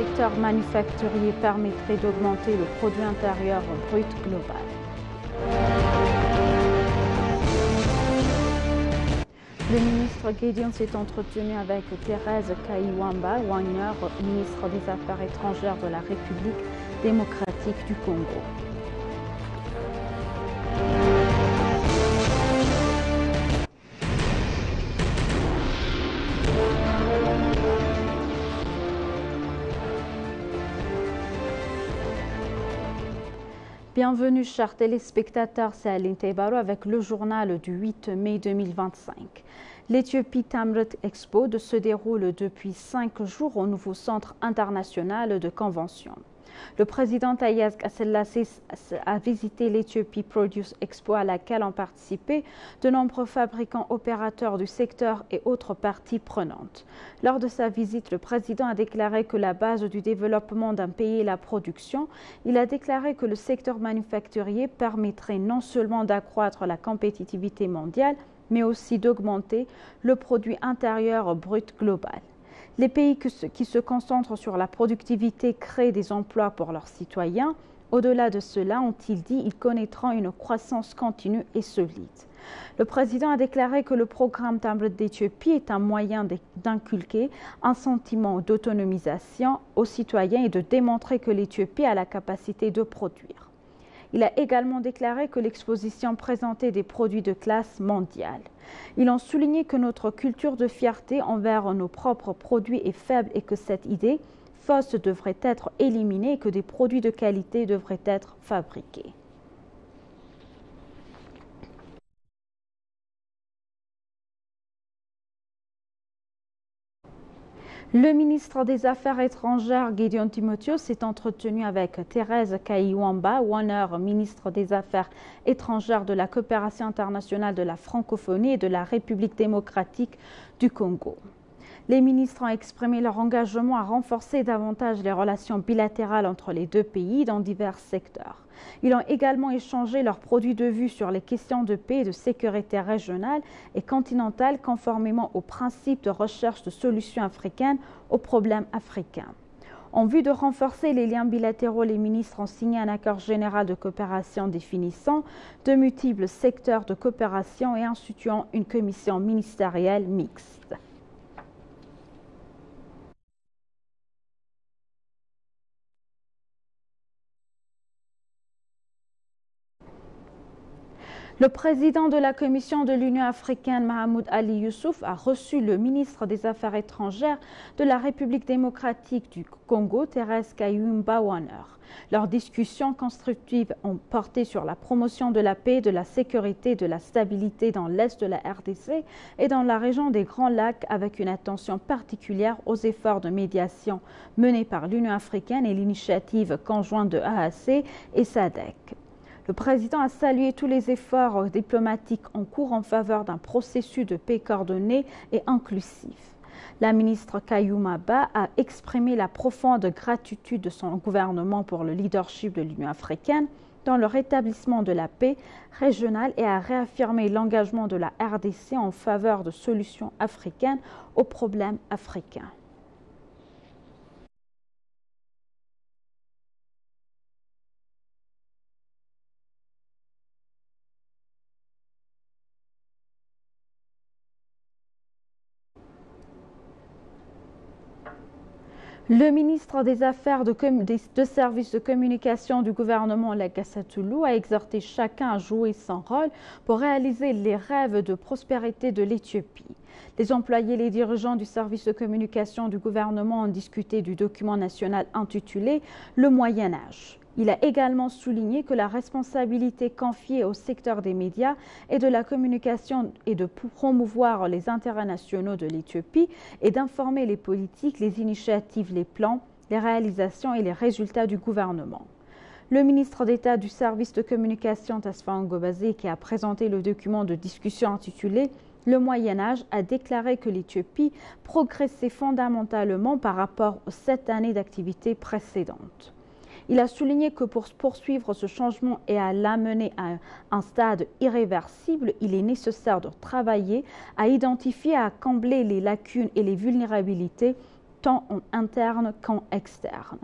secteur manufacturier permettrait d'augmenter le produit intérieur brut global. Le ministre Gideon s'est entretenu avec Thérèse Kayibanda-Wagner, ministre des Affaires étrangères de la République démocratique du Congo. Bienvenue chers téléspectateurs, c'est Aline Teibaro avec le journal du 8 mai 2025. L'Ethiopie Tamrit Expo se déroule depuis 5 jours au nouveau centre international de convention. Le président Haïlé Selassie a visité l'Ethiopie Produce Expo à laquelle ont participé de nombreux fabricants opérateurs du secteur et autres parties prenantes. Lors de sa visite, le président a déclaré que la base du développement d'un pays est la production. Il a déclaré que le secteur manufacturier permettrait non seulement d'accroître la compétitivité mondiale, mais aussi d'augmenter le produit intérieur brut global. Les pays qui se concentrent sur la productivité créent des emplois pour leurs citoyens. Au-delà de cela, ont-ils dit, ils connaîtront une croissance continue et solide. Le président a déclaré que le programme Tamrit d'Éthiopie est un moyen d'inculquer un sentiment d'autonomisation aux citoyens et de démontrer que l'Éthiopie a la capacité de produire. Il a également déclaré que l'exposition présentait des produits de classe mondiale. Ils ont souligné que notre culture de fierté envers nos propres produits est faible et que cette idée fausse devrait être éliminée et que des produits de qualité devraient être fabriqués. Le ministre des Affaires étrangères, Gideon Timotheus, s'est entretenu avec Thérèse Kayibanda-Wagner, ministre des Affaires étrangères de la coopération internationale de la francophonie et de la République démocratique du Congo. Les ministres ont exprimé leur engagement à renforcer davantage les relations bilatérales entre les deux pays dans divers secteurs. Ils ont également échangé leurs produits de vue sur les questions de paix et de sécurité régionale et continentale conformément aux principes de recherche de solutions africaines aux problèmes africains. En vue de renforcer les liens bilatéraux, les ministres ont signé un accord général de coopération définissant de multiples secteurs de coopération et instituant une commission ministérielle mixte. Le président de la Commission de l'Union africaine, Mahamoud Ali Youssouf, a reçu le ministre des Affaires étrangères de la République démocratique du Congo, Thérèse Kayibanda-Wagner. Leurs discussions constructives ont porté sur la promotion de la paix, de la sécurité et de la stabilité dans l'est de la RDC et dans la région des Grands Lacs, avec une attention particulière aux efforts de médiation menés par l'Union africaine et l'initiative conjointe de AAC et SADC. Le président a salué tous les efforts diplomatiques en cours en faveur d'un processus de paix coordonné et inclusif. La ministre Kayibanda a exprimé la profonde gratitude de son gouvernement pour le leadership de l'Union africaine dans le rétablissement de la paix régionale et a réaffirmé l'engagement de la RDC en faveur de solutions africaines aux problèmes africains. Le ministre des Affaires de services de communication du gouvernement Lagasatoulou a exhorté chacun à jouer son rôle pour réaliser les rêves de prospérité de l'Éthiopie. Les employés et les dirigeants du service de communication du gouvernement ont discuté du document national intitulé « Le Moyen Âge ». Il a également souligné que la responsabilité confiée au secteur des médias et de la communication est de promouvoir les intérêts nationaux de l'Éthiopie et d'informer les politiques, les initiatives, les plans, les réalisations et les résultats du gouvernement. Le ministre d'État du service de communication, Tasfahan Gobaze, qui a présenté le document de discussion intitulé « Le Moyen Âge », a déclaré que l'Éthiopie progressait fondamentalement par rapport aux 7 années d'activité précédentes. Il a souligné que pour poursuivre ce changement et à l'amener à un stade irréversible, il est nécessaire de travailler à identifier et à combler les lacunes et les vulnérabilités tant en interne qu'en externe.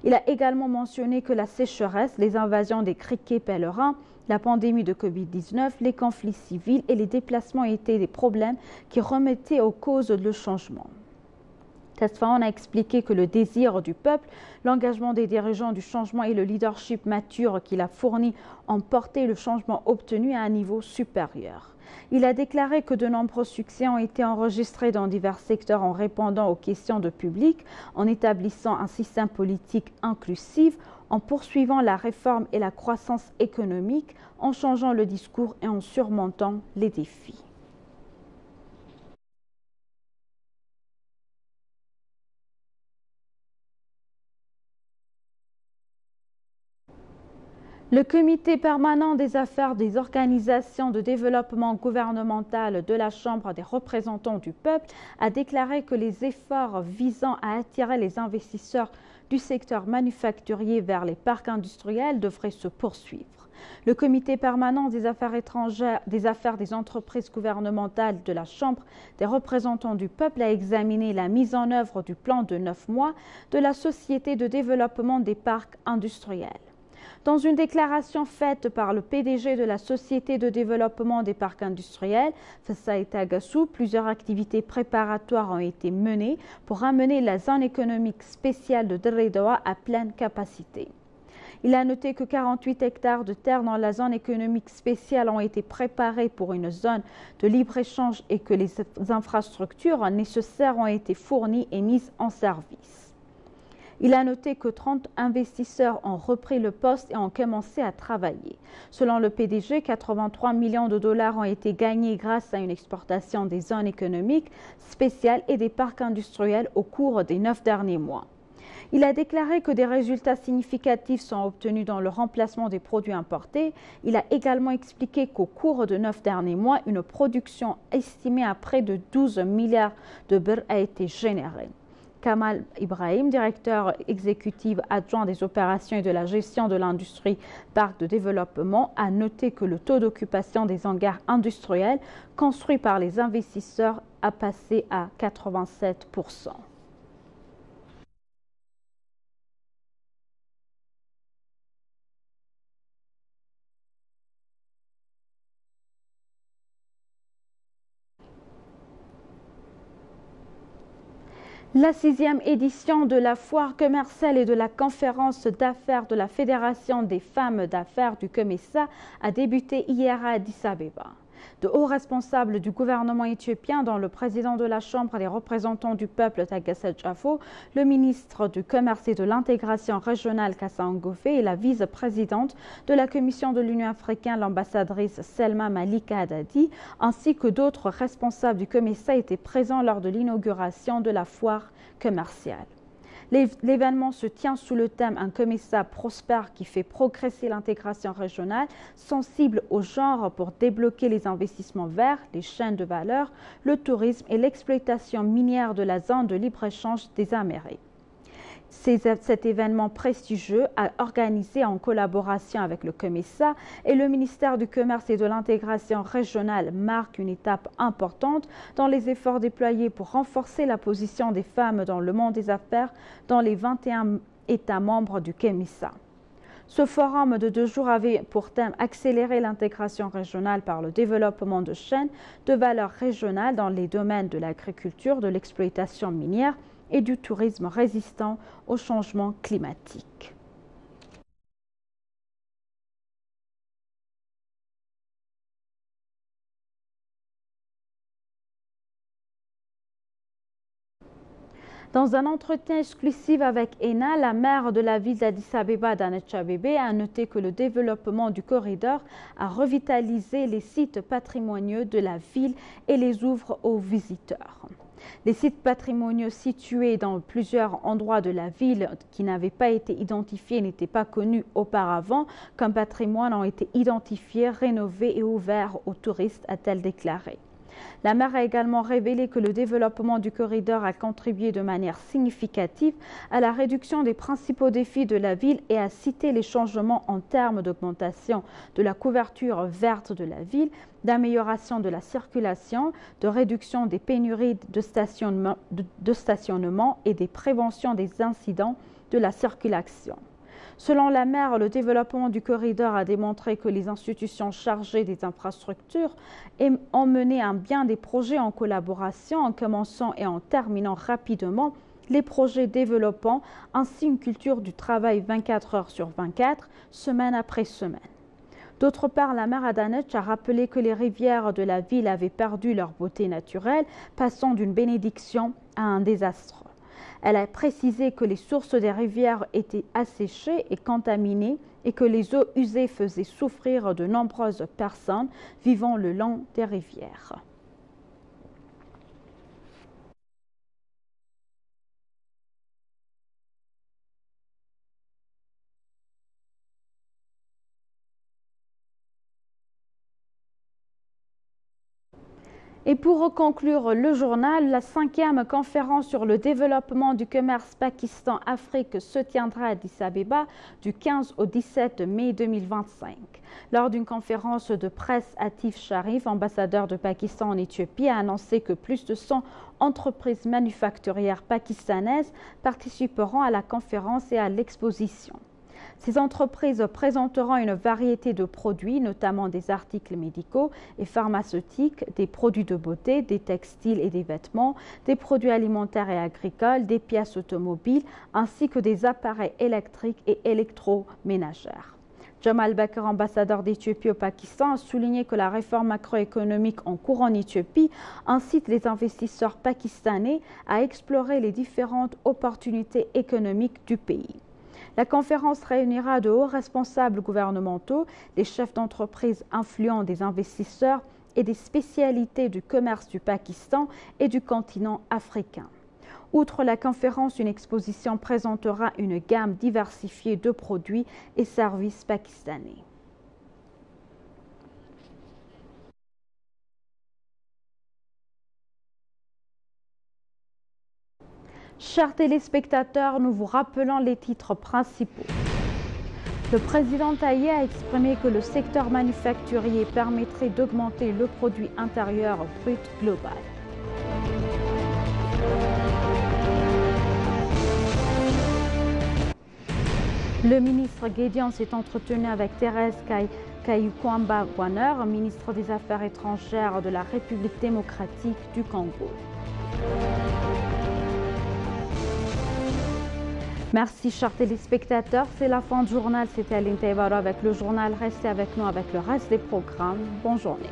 Il a également mentionné que la sécheresse, les invasions des criquets pèlerins, la pandémie de Covid-19, les conflits civils et les déplacements étaient des problèmes qui remettaient aux causes le changement. Tesfahan a expliqué que le désir du peuple, l'engagement des dirigeants du changement et le leadership mature qu'il a fourni ont porté le changement obtenu à un niveau supérieur. Il a déclaré que de nombreux succès ont été enregistrés dans divers secteurs en répondant aux questions de public, en établissant un système politique inclusif, en poursuivant la réforme et la croissance économique, en changeant le discours et en surmontant les défis. Le comité permanent des affaires des organisations de développement gouvernemental de la Chambre des représentants du peuple a déclaré que les efforts visant à attirer les investisseurs du secteur manufacturier vers les parcs industriels devraient se poursuivre. Le comité permanent des affaires étrangères, des affaires des entreprises gouvernementales de la Chambre des représentants du peuple a examiné la mise en œuvre du plan de 9 mois de la Société de développement des parcs industriels. Dans une déclaration faite par le PDG de la Société de développement des parcs industriels, Faissaï Tagassou, plusieurs activités préparatoires ont été menées pour amener la zone économique spéciale de Dreidawa à pleine capacité. Il a noté que 48 hectares de terre dans la zone économique spéciale ont été préparés pour une zone de libre-échange et que les infrastructures nécessaires ont été fournies et mises en service. Il a noté que 30 investisseurs ont repris le poste et ont commencé à travailler. Selon le PDG, 83 millions de dollars ont été gagnés grâce à une exportation des zones économiques spéciales et des parcs industriels au cours des 9 derniers mois. Il a déclaré que des résultats significatifs sont obtenus dans le remplacement des produits importés. Il a également expliqué qu'au cours de 9 derniers mois, une production estimée à près de 12 milliards de birr a été générée. Kamal Ibrahim, directeur exécutif adjoint des opérations et de la gestion de l'industrie parc de développement, a noté que le taux d'occupation des hangars industriels construits par les investisseurs a passé à 87%. La 6e édition de la foire commerciale et de la conférence d'affaires de la Fédération des femmes d'affaires du COMESA a débuté hier à Addis Abeba. De hauts responsables du gouvernement éthiopien, dont le président de la Chambre des représentants du peuple Taget Jafo, le ministre du Commerce et de l'intégration régionale Kassa Ngofé et la vice-présidente de la Commission de l'Union africaine, l'ambassadrice Selma Malika Haddadi, ainsi que d'autres responsables du COMESA étaient présents lors de l'inauguration de la foire commerciale. L'événement se tient sous le thème « Un COMESA prospère qui fait progresser l'intégration régionale, sensible au genre pour débloquer les investissements verts, les chaînes de valeur, le tourisme et l'exploitation minière de la zone de libre-échange des Amériques ». Cet événement prestigieux, organisé en collaboration avec le COMESA et le ministère du Commerce et de l'intégration régionale, marque une étape importante dans les efforts déployés pour renforcer la position des femmes dans le monde des affaires dans les 21 États membres du COMESA. Ce forum de 2 jours avait pour thème accélérer l'intégration régionale par le développement de chaînes de valeur régionales dans les domaines de l'agriculture, de l'exploitation minière et du tourisme résistant au changement climatique. Dans un entretien exclusif avec ENA, la maire de la ville d'Addis Abeba, Danech Abebe, a noté que le développement du corridor a revitalisé les sites patrimoniaux de la ville et les ouvre aux visiteurs. Les sites patrimoniaux situés dans plusieurs endroits de la ville qui n'avaient pas été identifiés, n'étaient pas connus auparavant comme patrimoine, ont été identifiés, rénovés et ouverts aux touristes, a-t-elle déclaré. La maire a également révélé que le développement du corridor a contribué de manière significative à la réduction des principaux défis de la ville et a cité les changements en termes d'augmentation de la couverture verte de la ville, d'amélioration de la circulation, de réduction des pénuries de stationnement et des préventions des incidents de la circulation. Selon la maire, le développement du corridor a démontré que les institutions chargées des infrastructures ont mené à bien des projets en collaboration, en commençant et en terminant rapidement les projets développant ainsi une culture du travail 24 heures sur 24, semaine après semaine. D'autre part, la maire Adanet a rappelé que les rivières de la ville avaient perdu leur beauté naturelle, passant d'une bénédiction à un désastre. Elle a précisé que les sources des rivières étaient asséchées et contaminées et que les eaux usées faisaient souffrir de nombreuses personnes vivant le long des rivières. Et pour conclure le journal, la 5e conférence sur le développement du commerce Pakistan-Afrique se tiendra à Addis Abeba du 15 au 17 mai 2025. Lors d'une conférence de presse, Atif Sharif, ambassadeur de Pakistan en Éthiopie, a annoncé que plus de 100 entreprises manufacturières pakistanaises participeront à la conférence et à l'exposition. Ces entreprises présenteront une variété de produits, notamment des articles médicaux et pharmaceutiques, des produits de beauté, des textiles et des vêtements, des produits alimentaires et agricoles, des pièces automobiles, ainsi que des appareils électriques et électroménagères. Jamal Bakr, ambassadeur d'Éthiopie au Pakistan, a souligné que la réforme macroéconomique en cours en Éthiopie incite les investisseurs pakistanais à explorer les différentes opportunités économiques du pays. La conférence réunira de hauts responsables gouvernementaux, des chefs d'entreprise influents, des investisseurs et des spécialités du commerce du Pakistan et du continent africain. Outre la conférence, une exposition présentera une gamme diversifiée de produits et services pakistanais. Chers téléspectateurs, nous vous rappelons les titres principaux. Le président Taye a exprimé que le secteur manufacturier permettrait d'augmenter le produit intérieur brut global. Le ministre Gédion s'est entretenu avec Thérèse Kayukwamba-Wanner, ministre des Affaires étrangères de la République démocratique du Congo. Merci, chers téléspectateurs. C'est la fin du journal. C'était Aline Taibaro avec le journal. Restez avec nous avec le reste des programmes. Bonne journée.